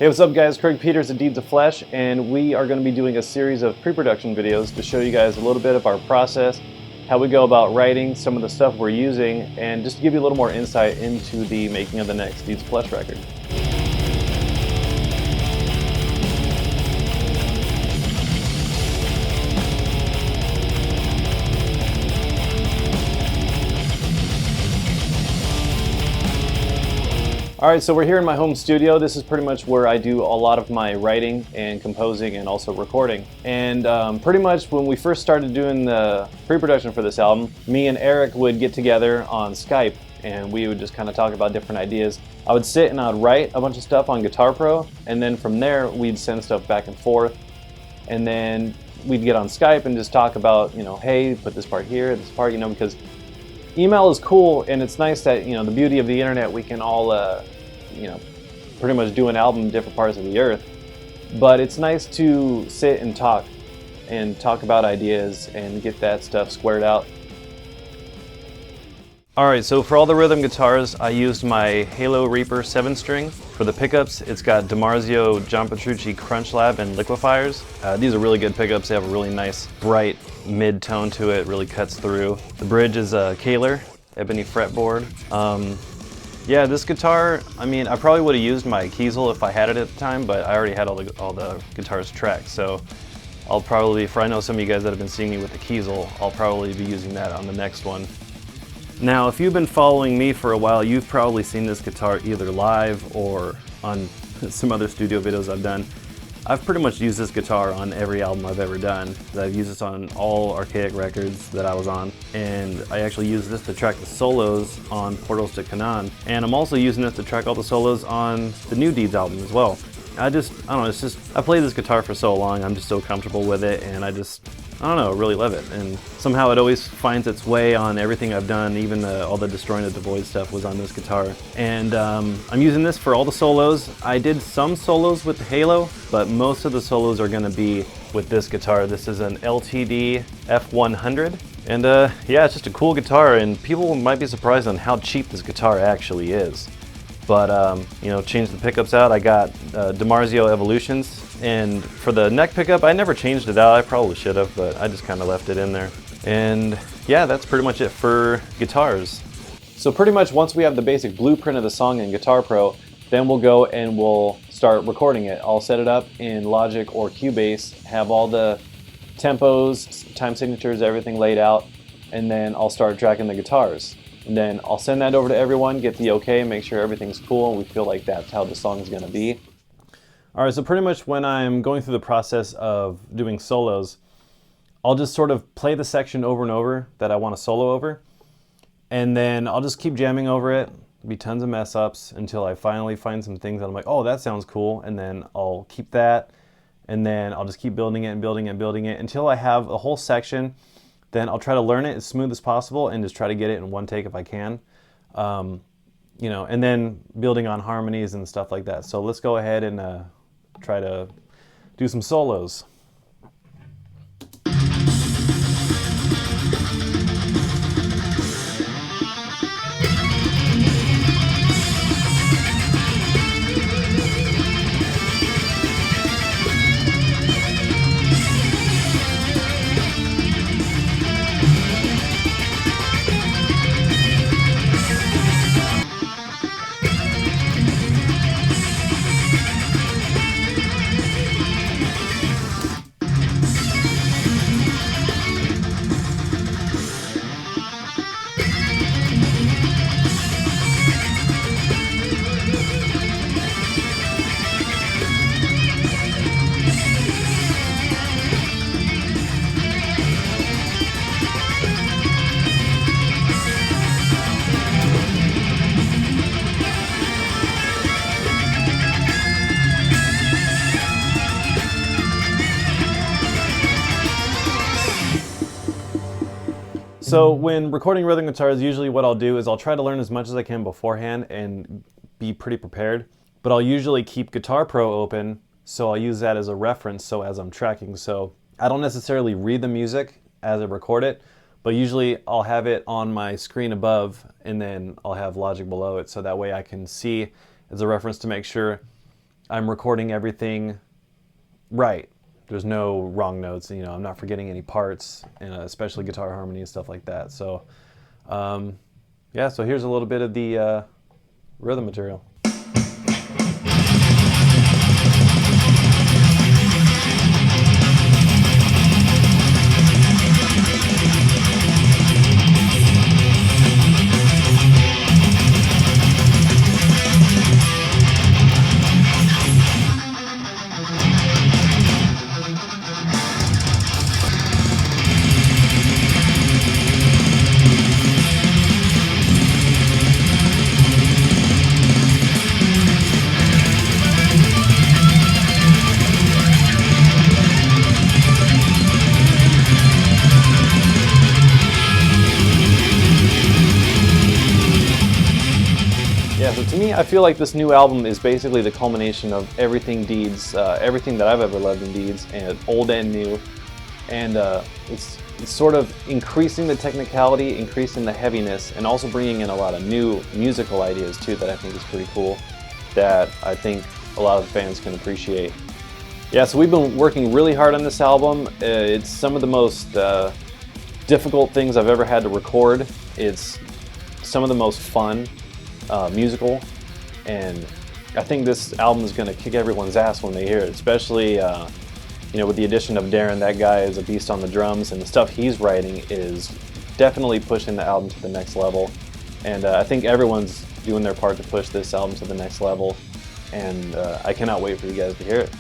Hey, what's up guys? Craig Peters at Deeds of Flesh, and we are going to be doing a series of pre-production videos to show you guys a little bit of our process, how we go about writing, some of the stuff we're using, and just to give you a little more insight into the making of the next Deeds of Flesh record. Alright, so we're here in my home studio. This is pretty much where I do a lot of my writing and composing and also recording. And pretty much when we first started doing the pre-production for this album, me and Eric would get together on Skype and we would just kind of talk about different ideas. I would sit and I would write a bunch of stuff on Guitar Pro, and then from there we'd send stuff back and forth. And then we'd get on Skype and just talk about, you know, hey, put this part here, this part, you know, because email is cool and it's nice that, you know, the beauty of the internet, we can all you know, pretty much do an album in different parts of the earth. But it's nice to sit and talk about ideas and get that stuff squared out. Alright, so for all the rhythm guitars, I used my Halo Reaper 7-string. For the pickups, it's got DiMarzio, John Petrucci Crunch Lab, and Liquifiers. These are really good pickups. They have a really nice, bright mid-tone to it, really cuts through. The bridge is a Kahler ebony fretboard. Yeah, this guitar, I mean, I probably would have used my Kiesel if I had it at the time, but I already had all the guitars tracked, so I'll probably, for I know some of you guys that have been seeing me with the Kiesel, I'll probably be using that on the next one. Now, if you've been following me for a while, you've probably seen this guitar either live or on some other studio videos I've done. I've pretty much used this guitar on every album I've ever done. I've used this on all Archaic records that I was on, and I actually used this to track the solos on Portals to Canaan, and I'm also using this to track all the solos on the new Deeds album as well. I don't know, it's just, I played this guitar for so long, I'm just so comfortable with it, and I don't know, really love it. And somehow it always finds its way on everything I've done, even all the Destroying the Void stuff was on this guitar. And I'm using this for all the solos. I did some solos with the Halo, but most of the solos are gonna be with this guitar. This is an LTD F100. And yeah, it's just a cool guitar, and people might be surprised on how cheap this guitar actually is. But you know, changed the pickups out. I got DiMarzio Evolutions, and for the neck pickup, I never changed it out. I probably should have, but I just kind of left it in there. And yeah, that's pretty much it for guitars. So pretty much once we have the basic blueprint of the song in Guitar Pro, then we'll go and we'll start recording it. I'll set it up in Logic or Cubase, have all the tempos, time signatures, everything laid out, and then I'll start tracking the guitars. And then I'll send that over to everyone, get the okay, make sure everything's cool, and we feel like that's how the song is going to be. Alright, so pretty much when I'm going through the process of doing solos, I'll just sort of play the section over and over that I want to solo over, and then I'll just keep jamming over it. There'll be tons of mess ups until I finally find some things that I'm like, oh, that sounds cool, and then I'll keep that, and then I'll just keep building it and building it and building it until I have a whole section. Then I'll try to learn it as smooth as possible and just try to get it in one take if I can. You know, and then building on harmonies and stuff like that. So let's go ahead and try to do some solos. So when recording rhythm guitars, usually what I'll do is I'll try to learn as much as I can beforehand and be pretty prepared, but I'll usually keep Guitar Pro open, so I'll use that as a reference so as I'm tracking. So I don't necessarily read the music as I record it, but usually I'll have it on my screen above and then I'll have Logic below it, so that way I can see as a reference to make sure I'm recording everything right. There's no wrong notes. You know, I'm not forgetting any parts, and especially guitar harmony and stuff like that. So, yeah. So here's a little bit of the rhythm material. Yeah, so to me, I feel like this new album is basically the culmination of everything Deeds, everything that I've ever loved in Deeds, and old and new. And it's sort of increasing the technicality, increasing the heaviness, and also bringing in a lot of new musical ideas too that I think is pretty cool, that I think a lot of fans can appreciate. Yeah, so we've been working really hard on this album. It's some of the most difficult things I've ever had to record. It's some of the most fun. Musical, and I think this album is going to kick everyone's ass when they hear it, especially you know, with the addition of Darren. That guy is a beast on the drums, and the stuff he's writing is definitely pushing the album to the next level, and I think everyone's doing their part to push this album to the next level, and I cannot wait for you guys to hear it.